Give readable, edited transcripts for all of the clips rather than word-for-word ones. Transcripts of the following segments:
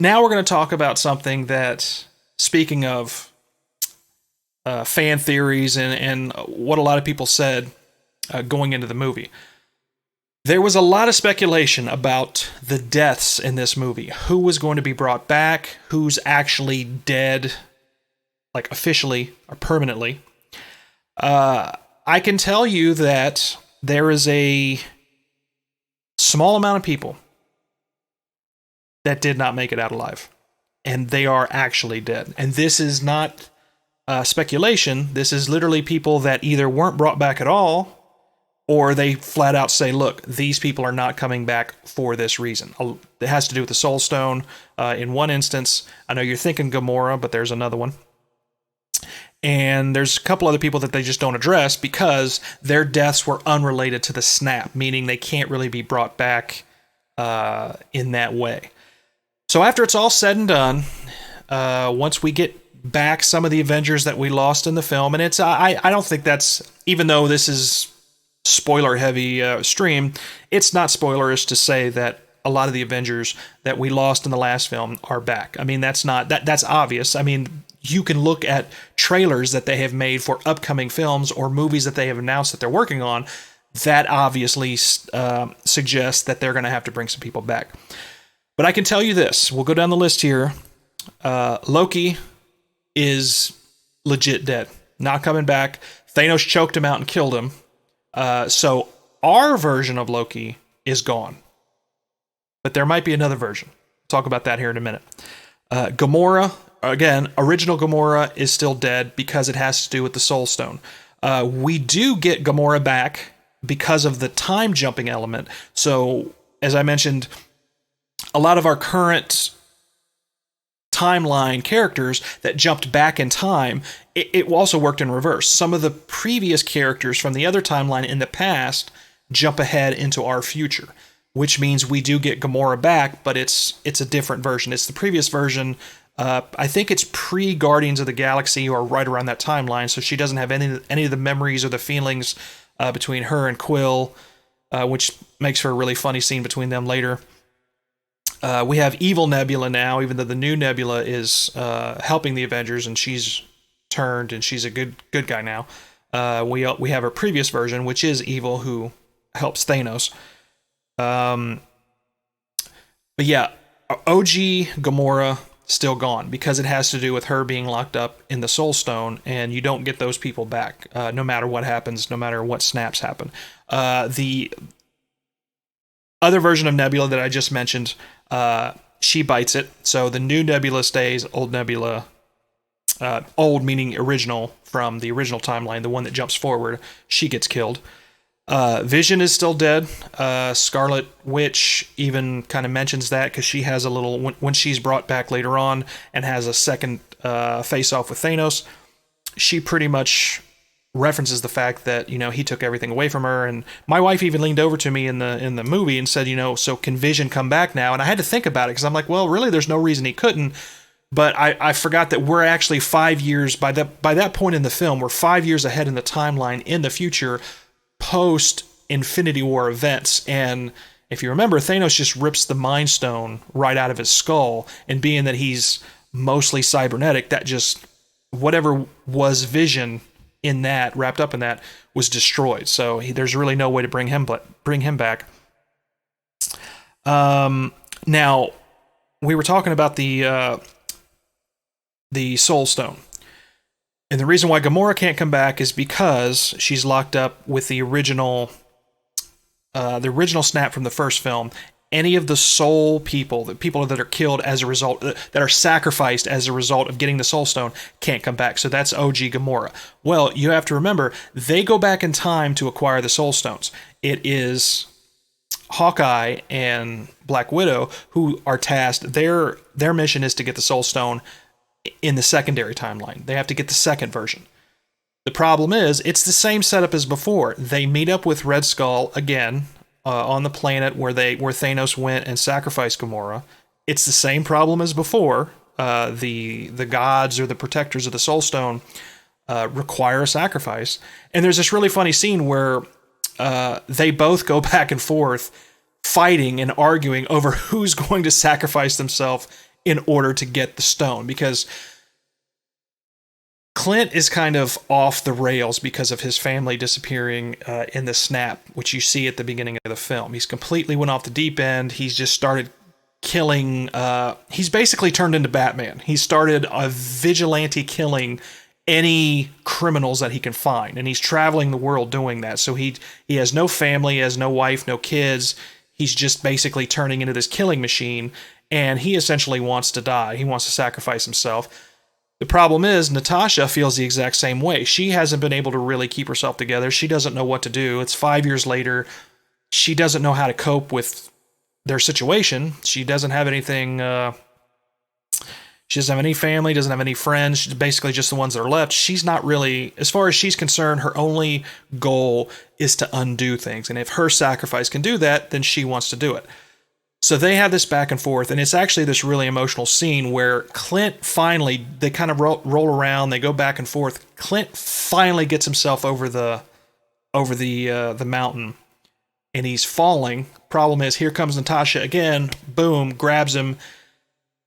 now we're going to talk about something that, speaking of fan theories and what a lot of people said going into the movie. There was a lot of speculation about the deaths in this movie. Who was going to be brought back? Who's actually dead, like officially or permanently? I can tell you that there is a small amount of people that did not make it out alive. And they are actually dead. And this is not speculation. This is literally people that either weren't brought back at all, or they flat out say, look, these people are not coming back for this reason. It has to do with the Soul Stone. In one instance, I know you're thinking Gamora, but there's another one. And there's a couple other people that they just don't address because their deaths were unrelated to the snap, meaning they can't really be brought back in that way. So after it's all said and done, once we get back some of the Avengers that we lost in the film, and it's I don't think that's, even though this is spoiler heavy stream, it's not spoilerish to say that a lot of the Avengers that we lost in the last film are back. I mean, that's obvious. I mean, you can look at trailers that they have made for upcoming films or movies that they have announced that they're working on. That obviously suggests that they're going to have to bring some people back. But I can tell you this. We'll go down the list here. Loki is legit dead. Not coming back. Thanos choked him out and killed him. So our version of Loki is gone. But there might be another version. Talk about that here in a minute. Gamora, again, original Gamora is still dead because it has to do with the Soul Stone. We do get Gamora back because of the time jumping element. So, as I mentioned, a lot of our current timeline characters that jumped back in time, it also worked in reverse. Some of the previous characters from the other timeline in the past jump ahead into our future, which means we do get Gamora back, but it's a different version. It's the previous version. I think it's pre-Guardians of the Galaxy or right around that timeline, so she doesn't have any of the memories or the feelings between her and Quill, which makes for a really funny scene between them later. We have evil Nebula now, even though the new Nebula is helping the Avengers, and she's turned and she's a good guy now. We have her previous version, which is evil, who helps Thanos. But yeah, OG Gamora still gone because it has to do with her being locked up in the Soul Stone, and you don't get those people back no matter what happens, no matter what snaps happen. The other version of Nebula that I just mentioned, she bites it. So the new Nebula stays, old Nebula, old meaning original from the original timeline, the one that jumps forward, she gets killed. Vision is still dead. Scarlet Witch even kind of mentions that because she has a little, when she's brought back later on and has a second face-off with Thanos, she pretty much references the fact that, you know, he took everything away from her. And my wife even leaned over to me in the movie and said, you know, so can Vision come back now? And I had to think about it because I'm like, well, really, there's no reason he couldn't. But I forgot that we're actually 5 years, by that point in the film, we're 5 years ahead in the timeline in the future, post Infinity War events. And if you remember, Thanos just rips the Mind Stone right out of his skull, and being that he's mostly cybernetic, that just, whatever was Vision in that, wrapped up in that, was destroyed. So there's really no way to bring him back. Now, we were talking about the Soul Stone. And the reason why Gamora can't come back is because she's locked up with the original snap from the first film. Any of the soul people, the people that are killed as a result, that are sacrificed as a result of getting the Soul Stone, can't come back. So that's OG Gamora. Well, you have to remember, they go back in time to acquire the Soul Stones. It is Hawkeye and Black Widow who are tasked. Their mission is to get the Soul Stone in the secondary timeline. They have to get the second version. The problem is, it's the same setup as before. They meet up with Red Skull again on the planet where Thanos went and sacrificed Gamora. It's the same problem as before. The gods or the protectors of the Soul Stone require a sacrifice. And there's this really funny scene where they both go back and forth fighting and arguing over who's going to sacrifice themselves in order to get the stone, because Clint is kind of off the rails because of his family disappearing in the snap, which you see at the beginning of the film. He's completely went off the deep end. He's just started killing. He's basically turned into Batman. He started a vigilante killing any criminals that he can find, and he's traveling the world doing that. So he has no family, he has no wife, no kids. He's just basically turning into this killing machine, and he essentially wants to die. He wants to sacrifice himself. The problem is, Natasha feels the exact same way. She hasn't been able to really keep herself together. She doesn't know what to do. It's 5 years later. She doesn't know how to cope with their situation. She doesn't have anything. She doesn't have any family, doesn't have any friends. She's basically just the ones that are left. She's not really, as far as she's concerned, her only goal is to undo things. And if her sacrifice can do that, then she wants to do it. So they have this back and forth, and it's actually this really emotional scene where Clint finally, they kind of roll around, they go back and forth. Clint finally gets himself over the mountain, and he's falling. Problem is, here comes Natasha again, boom, grabs him,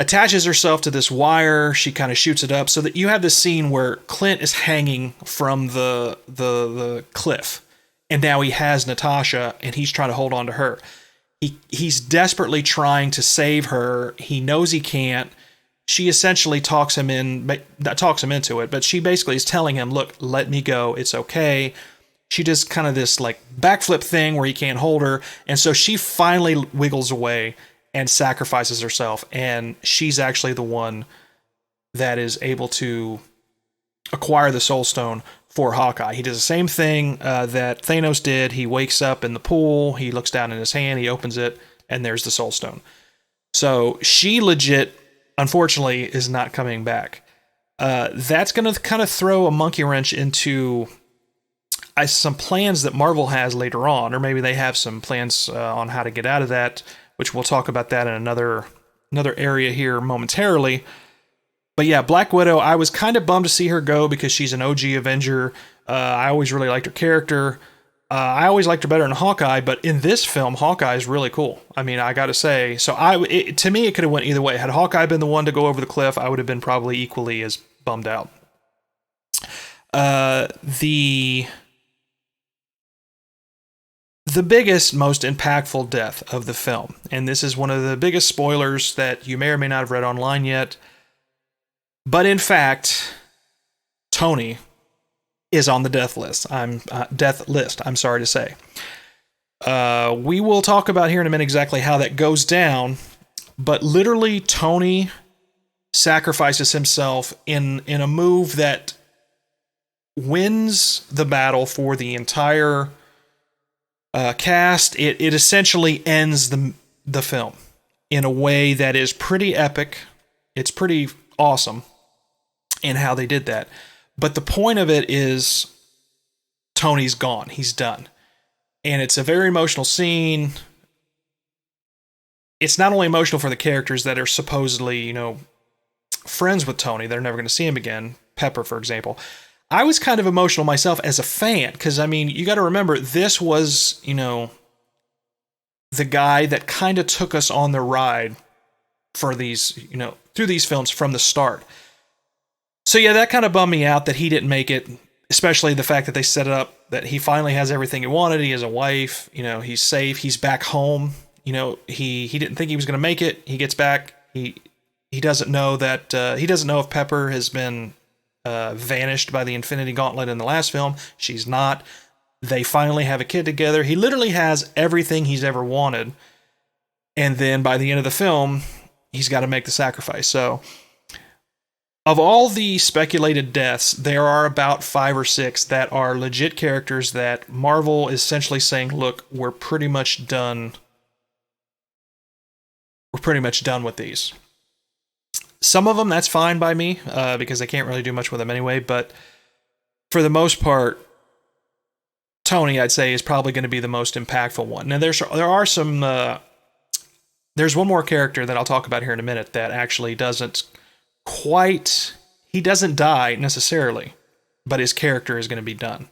attaches herself to this wire, she kind of shoots it up, so that you have this scene where Clint is hanging from the cliff, and now he has Natasha, and he's trying to hold on to her. He's desperately trying to save her. He knows he can't. She essentially talks him into it, but she basically is telling him, look, let me go. It's okay. She does kind of this like backflip thing where he can't hold her. And so she finally wiggles away and sacrifices herself. And she's actually the one that is able to acquire the Soul Stone for Hawkeye. He does the same thing that Thanos did. He wakes up in the pool, he looks down in his hand, he opens it, and there's the Soul Stone. So she legit, unfortunately, is not coming back. That's going to kind of throw a monkey wrench into some plans that Marvel has later on, or maybe they have some plans on how to get out of that, which we'll talk about that in another area here momentarily. But yeah, Black Widow, I was kind of bummed to see her go because she's an OG Avenger. I always really liked her character. I always liked her better than Hawkeye, but in this film, Hawkeye is really cool. I mean, I got to say. So to me, it could have went either way. Had Hawkeye been the one to go over the cliff, I would have been probably equally as bummed out. The biggest, most impactful death of the film, and this is one of the biggest spoilers that you may or may not have read online yet, but in fact, Tony is on the death list. I'm sorry to say. We will talk about here in a minute exactly how that goes down, but literally Tony sacrifices himself in a move that wins the battle for the entire cast. It essentially ends the film in a way that is pretty epic. It's pretty awesome in how they did that. But the point of it is Tony's gone. He's done. And it's a very emotional scene. It's not only emotional for the characters that are supposedly, friends with Tony. They're never going to see him again. Pepper, for example. I was kind of emotional myself as a fan because, you got to remember, this was, the guy that kind of took us on the ride for these, through these films from the start. So yeah, that kind of bummed me out that he didn't make it, especially the fact that they set it up that he finally has everything he wanted. He has a wife, he's safe. He's back home. He didn't think he was going to make it. He gets back. He doesn't know that, he doesn't know if Pepper has been vanished by the Infinity Gauntlet in the last film. She's not. They finally have a kid together. He literally has everything he's ever wanted. And then by the end of the film, he's got to make the sacrifice. So of all the speculated deaths, there are about 5 or 6 that are legit characters that Marvel is essentially saying, look, we're pretty much done. We're pretty much done with these. Some of them, that's fine by me, because they can't really do much with them anyway, but for the most part, Tony, I'd say, is probably going to be the most impactful one. Now, there's one more character that I'll talk about here in a minute that actually he doesn't die necessarily, but his character is going to be done.